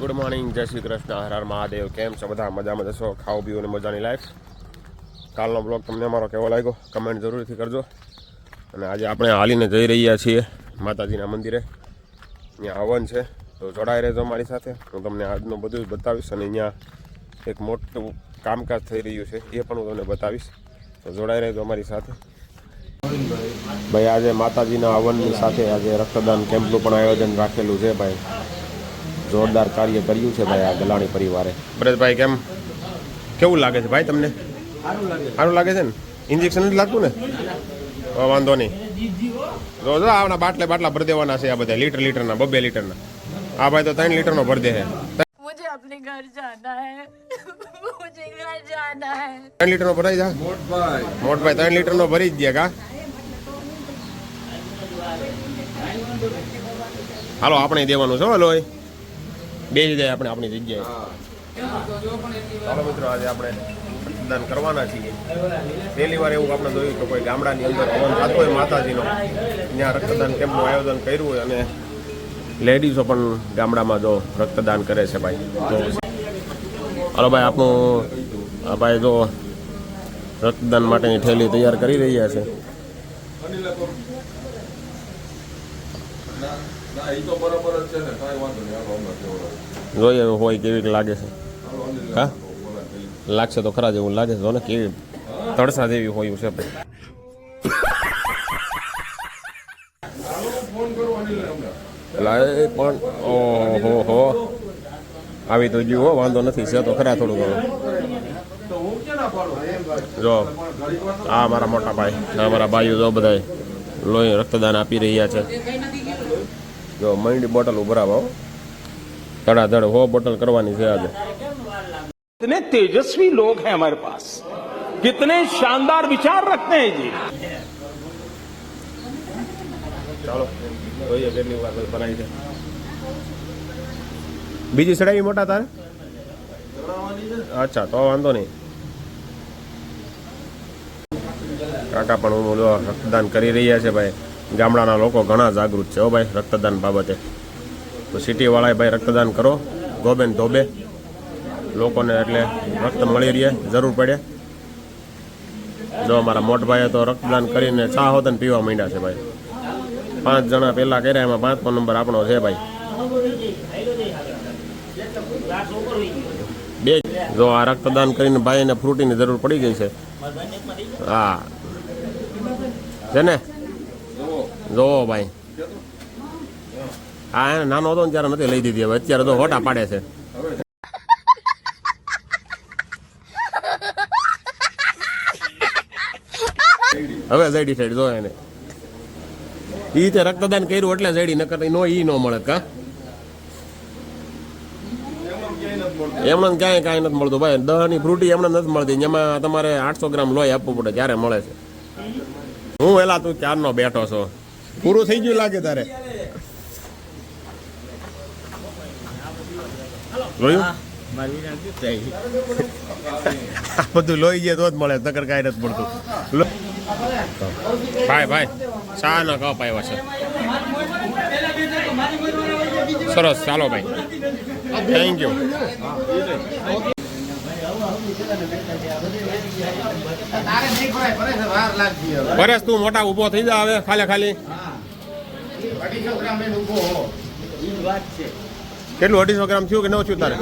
Good morning, જય શ્રી કૃષ્ણ, હર હર મહાદેવ. કેમ છો બધા? મજામાં જશો? ખાઓ પીઓ અને મજાની લાઈફ. કાલનો બ્લોગ તમને અમારો કેવો લાગ્યો કમેન્ટ જરૂરથી કરજો. અને આજે આપણે હાલીને જઈ રહ્યા છીએ માતાજીના મંદિરે. અહીંયા હવન છે, તો જોડાઈ રહેજો અમારી સાથે. હું તમને આજનું બધું જ બતાવીશ અને અહીંયા એક મોટું કામકાજ થઈ રહ્યું છે એ પણ હું તમને બતાવીશ. તો જોડાઈ રહેજો અમારી સાથે. ભાઈ આજે માતાજીના હવનની સાથે આજે રક્તદાન કેમ્પનું પણ આયોજન રાખેલું છે. ભાઈ જોરદાર કાર્ય કર્યું છે ભાઈ આ ગલાણી પરિવારે. પરેશભાઈ કેવું લાગે છે ભાઈ તમને? સારું લાગે છે ને? ઇન્જેક્શન નથી લાગતું ને? વાંધો નહીં. જો આવના બાટલા ભરી દેવાના છે આ બધા લીટરના 2 લીટરના. આ ભાઈ તો 3 લીટરનો ભરી દે છે. मुझे अपने घर जाना है, मुझे घर जाना है. 3 લીટરનો ભરાઈ જા. મોટભાઈ 3 લીટરનો ભરી જ દે કા. હાલો આપણે દેવાનું છે. હલો બેસી જાય આપણે આપણી જગ્યાએ. ચાલો મિત્રો, આજે આપણે રક્તદાન કરવાના છીએ. પહેલી વાર એવું આપણે જોયું કે કોઈ ગામડાની અંદર હવન થતો હોય માતાજીનો, ત્યાં રક્તદાન કેમ્પનું આયોજન કર્યું હોય અને લેડીઝો પણ ગામડામાં જો રક્તદાન કરે છે ભાઈ. તો હાલો ભાઈ, આપણું ભાઈ જો રક્તદાન માટેની થેલી તૈયાર કરી રહ્યા છે. જોઈએ હોય કેવી લાગે છે. હા લાગશે તો ખરા જેવું લાગે છે. ને કેવી તડસા જેવી હોય છે. પણ ઓહો આવી તો ગયું હો. વાંધો નથી, છે તો ખરા થોડું ઘણું. જો આ મારા મોટા ભાઈ, આ મારા ભાઈઓ જો બધા લોહી રક્તદાન આપી રહ્યા છે. જો મંડી બોટલ ઉભરાવો, ધડાધડ 100 બોટલ કરવાની છે આજે. कितने तेजस्वी लोग हैं हमारे पास, कितने शानदार विचार रखते हैं जी. ચાલો જોઈએ કેટલી વાર બનાવી છે. બીજી સડાઈ મોટા તારે? અચ્છા, તો વાંધો નહીં. કાકા પણ હું રક્તદાન કરી રહ્યા છે ભાઈ. ગામડાના લોકો ઘણા જાગૃત છે હો ભાઈ રક્તદાન બાબતે. તો સિટીવાળાએ ભાઈ રક્તદાન કરો, ગોબેન ધોબે લોકોને, એટલે રક્ત મળી રહે જરૂર પડે. જો અમારા મોટભાઈએ તો રક્તદાન કરીને ચા હોતને પીવા માંડ્યા છે ભાઈ. 5 જણા પહેલા કર્યા, એમાં 5મો નંબર આપણો છે ભાઈ. બે જો આ રક્તદાન કરીને ભાઈને ફ્રૂટીની જરૂર પડી ગઈ છે. હા છે ને, જોવો ભાઈ. હા એને નાનો હતો ને ત્યારે નથી લઈ દીધી, હવે અત્યારે તો હોટા પાડે છે. હવે ઝેડી સાઈડ જો એને એ રીતે રક્તદાન કર્યું એટલે ઝેડી, નકર નો ઈ નો મળે કા. એમને કાંઈ નથી મળતું ભાઈ. 10ની ફ્રૂટી એમને નથી મળતી. એમાં તમારે 800 ગ્રામ લોહી આપવું પડે ત્યારે મળે છે. હું એલા તું ક્યારનો બેઠો છો, પૂરું થઈ ગયું લાગે તારે. જોયું બધું લોહી જાય તો જ મળે, નકર કાંઈ નથી મળતું. ભાઈ ચા ના કપ આવ્યા છે. સરસ, ચાલો ભાઈ, થેન્ક યુ. પરેશ તું મોટા ઉભો થઈ જા હવે. ખાલી કેટલું 250 ગ્રામ થયું કે ન થયું તારે?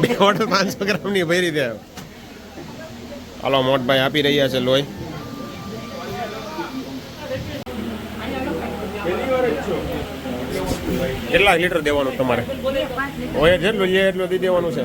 બે બોટલ 500 ગ્રામ ની ભરી દે. હાલો મોટભાઈ આપી રહ્યા છે લોહી. કેટલા લીટર દેવાનું તમારે? હોય જેટલું લે એટલું દઈ દેવાનું છે.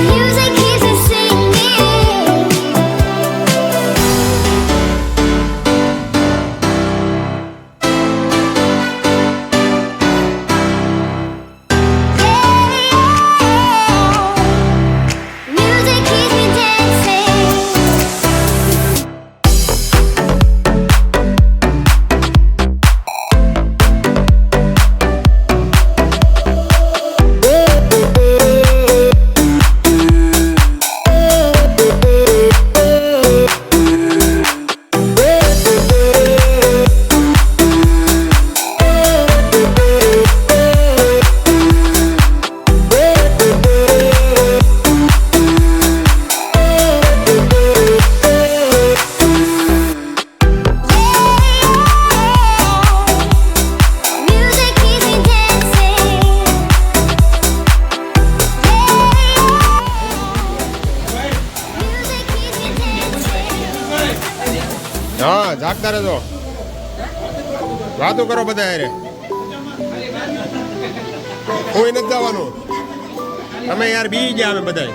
Music keeps us singing. હા જાગતા રહેજો, વાતો કરો બધા યારે, કોઈ નથી જવાનું, તમે યાર બી ગયા અમે બધા.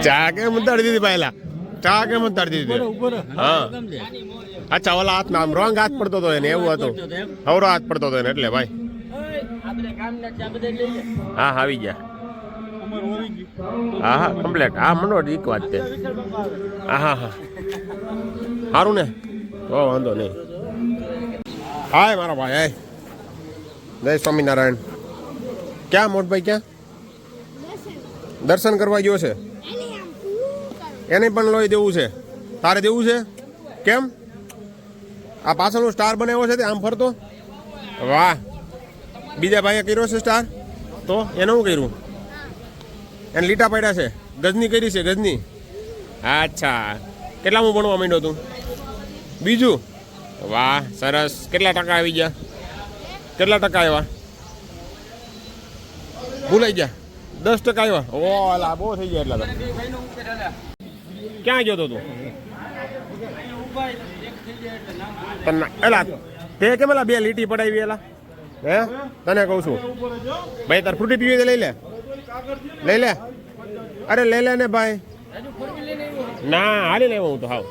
ચા કેમ ઉતારી દીધી પહેલા, ચા કેમ ઉતારી દીધી? હા અચ્છા, ઓલા હાથ ના રોંગ હાથ પડતો હતો એને, એવું હતું, હવરો હાથ પડતો હતો એને, એટલે ભાઈ. હા આવી ગયા, હા હા કમ્પ્લેટ, હા મંડો એક વાત છે. હા હા હા સારું ને, તો વાંધો નહીં. હાય મારા ભાઈ, હાય, જય સ્વામિનારાયણ. ક્યાં મોટભાઈ, ક્યાં દર્શન કરવા ગયો છે? એને પણ લોહી દેવું છે, તારે દેવું છે? કેમ? આ પાછળનો સ્ટાર બનાવ્યો છે તે આમ ફરતો? વાહ, બીજા ભાઈએ કર્યો છે સ્ટાર, તો એને શું કર્યું? એને લીટા પાડ્યા છે, ગજની કરી છે, ગજની. અચ્છા, કેટલામાં ભણવા માંડ્યો તું? બીજું? વાહ સરસ. કેટલા ટકા આવી ગયા? કેટલા ટકા આવ્યા? ભૂલાઈ ગયા? 10% આવ્યા? ઓ અલા બહુ થઈ ગયા એટલા તો. ક્યાં ગયો તો તું? એલા તે કેમ એલા 2 લીટી પડાવી એલા? હે તને કહું છું ભાઈ, તાર ફ્રૂટી પીવી લઈ લે, લઈ લે. અરે લઈ લે ને ભાઈ. ના હાલી લેવું હું તો. હાવ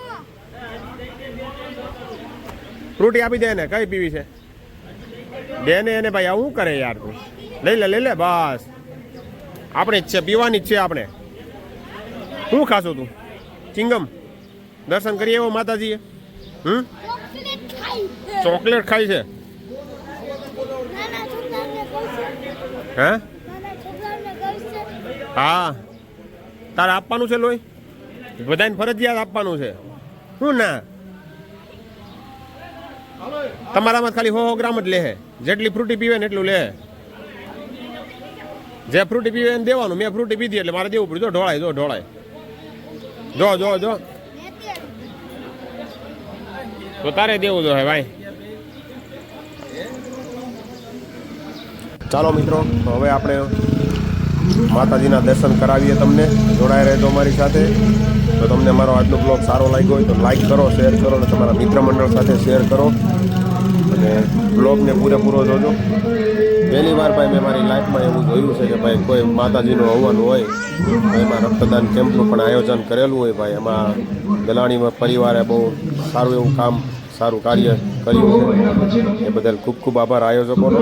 ફ્રૂટી આપી દે ને, કઈ પીવી છે દે ને એને ભાઈ. આવું કરે યાર તું. લઈ લે લઈ લે બસ. આપણે જ છે, પીવાની જ છે આપણે. શું ખાશો તું? ચિંગમ? દર્શન કરીએ એવો માતાજીએ? ચોકલેટ ખાઈ છે? હે હા, તારે આપવાનું છે લોહી? બધાને ફરજિયાત આપવાનું છે. શું ના, તમારામાં ખાલી 100 ગ્રામ જ લે. જેટલી ફ્રૂટી પીવે ને એટલું લે. જે ફ્રૂટી પીવે એને દેવાનું. મેં ફ્રૂટી પીધી એટલે મારે દેવું પડ્યું. જો ઢોળાય, જો ઢોળાય, જો જો જો. તો તારે દેવું જોઈએ ભાઈ. ચાલો મિત્રો, હવે આપણે માતાજીના દર્શન કરાવીએ તમને. જોડાઈ રહેજો અમારી સાથે. તો તમને મારો આજનો બ્લોગ સારો લાગ્યો હોય તો લાઈક કરો, શેર કરો અને તમારા મિત્ર મંડળ સાથે શેર કરો. અને બ્લોગને પૂરેપૂરો જોજો. પહેલી વાર ભાઈ મેં મારી લાઈફમાં એવું જોયું છે કે ભાઈ કોઈ માતાજીનું હવન હોય તો એમાં રક્તદાન કેમ્પનું પણ આયોજન કરેલું હોય ભાઈ. એમાં ગલાણી પરિવારે બહુ સારું એવું કામ, સારું કાર્ય કર્યું છે. એ બદલ ખૂબ ખૂબ આભાર આયોજકોનો.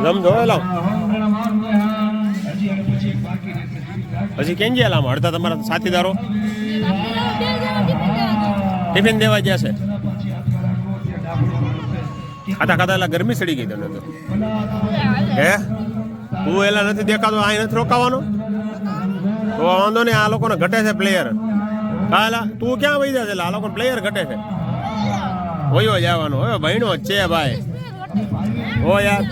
રમજો એલા પછી કેમ ગયા લામાં અડધા તમારા સાથીદારો ટિફિન દેવા ગયા છે ખાતા ખાતા એલા ગરમી ચડી ગઈ તને તો હે તું એલા નથી દેખાતો અહીં નથી રોકાવાનો તો વાંધો નહીં આ લોકોને ઘટે છે પ્લેયર હા એલા તું ક્યાં વહી જાય આ લોકો પ્લેયર ઘટે છે વયો જવાનો હવે બહેનો જ છે ભાઈ હો યાર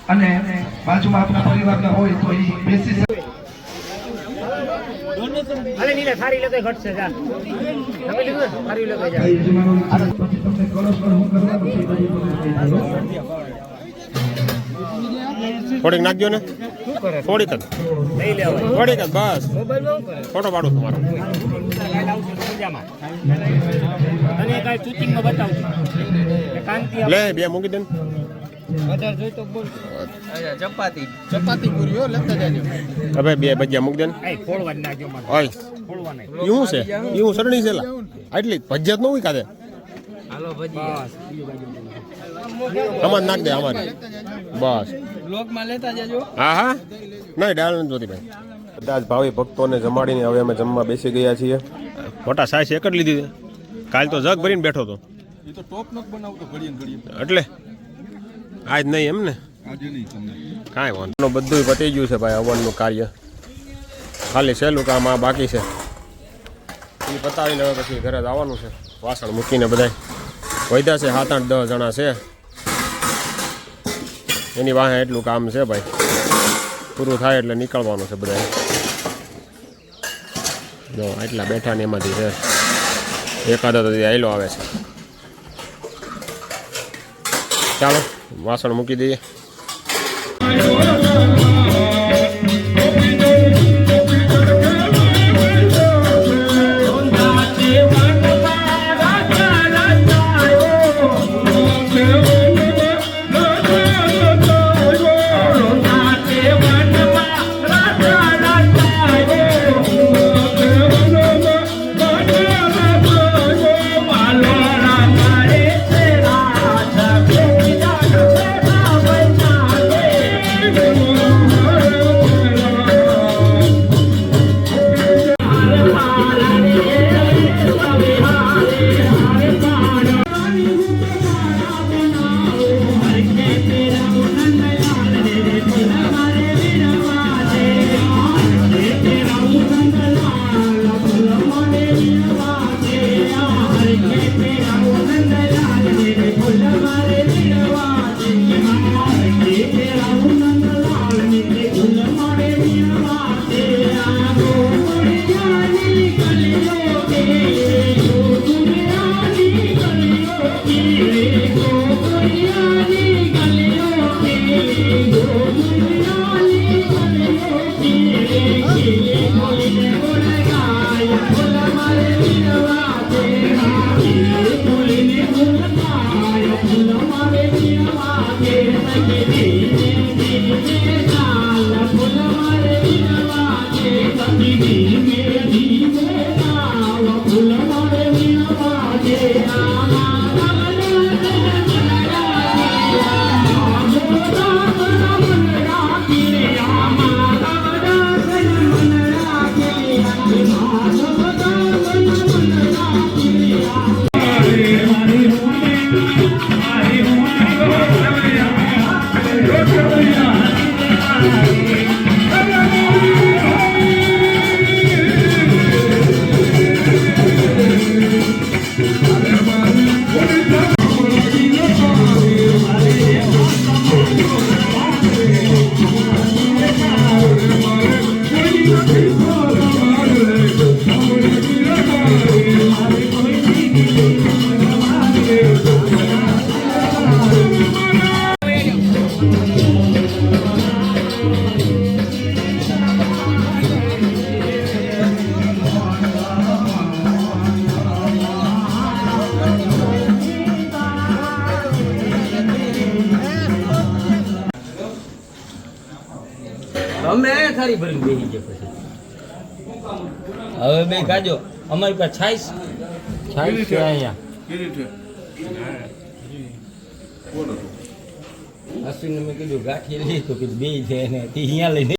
અને બાજુમાં આપણા પરિવારના હોય તો એ બેસી અરે નીલા થારી લેતો ઘટશે જા તમે લીધું થારી લેતો જા તમને કળશ પર હું કરવાનું છે થોડીક નાખજો ને થોડીક જ લઈ લેવા થોડીક જ બસ મોબાઈલમાં શું કરે ફોટો પાડું તમારો અને કાંઈ શૂટિંગમાં બતાવું કાંતિ લે બે મૂકી દે ને વધારે જોઈ તો બોલ હવે બે ભજીયા મૂકી દે ને ફોડવા જ નાખજો મને ઓય ફોડવા નહીં એવું છે એવું સરણી છે લા આટલી ભજીયા તો ન કાઢે હાલો ભજી અમાર નાખ દે અમારે બસ બ્લોગમાં લેતા જજો હા હા નહીં ડાળ નથી જોતી ભાઈ બધા જ ભાવિ ભક્તોને જમાડીને હવે અમે જમવા બેસી ગયા છીએ મોટા સાઈઝ એક જ લીધી છે કાલ તો જગ ભરીને બેઠો હતો એ તો ટોપ નક બનાવતો ઘડીએ ઘડીએ એટલે આજ નહીં એમ ને આજે નહીં તમને કાંઈ વાંધો બધું પતી ગયું છે ભાઈ હવનનું કાર્ય ખાલી સહેલું કામ આ બાકી છે એ પતાવીને હવે પછી ઘરે જ આવવાનું છે વાસણ મૂકીને બધા વધ્યા છે 7-8-10 જણા છે એની વાહે એટલું કામ છે ભાઈ પૂરું થાય એટલે નીકળવાનું છે બધા જો એટલા બેઠા ને એમાંથી છે એકાદો તો આયલો આવે છે ચાલો વાસણ મૂકી દઈએ અમે અહીંયા થાળી ભરીને બેસી ગયા પછી હવે બે કાજો અમારી પાસે છાઈસ છે અહીંયા અશ્વિને મેં કીધું ગાંઠી લઈ તો કીધું બે છે એને અહીંયા લઈને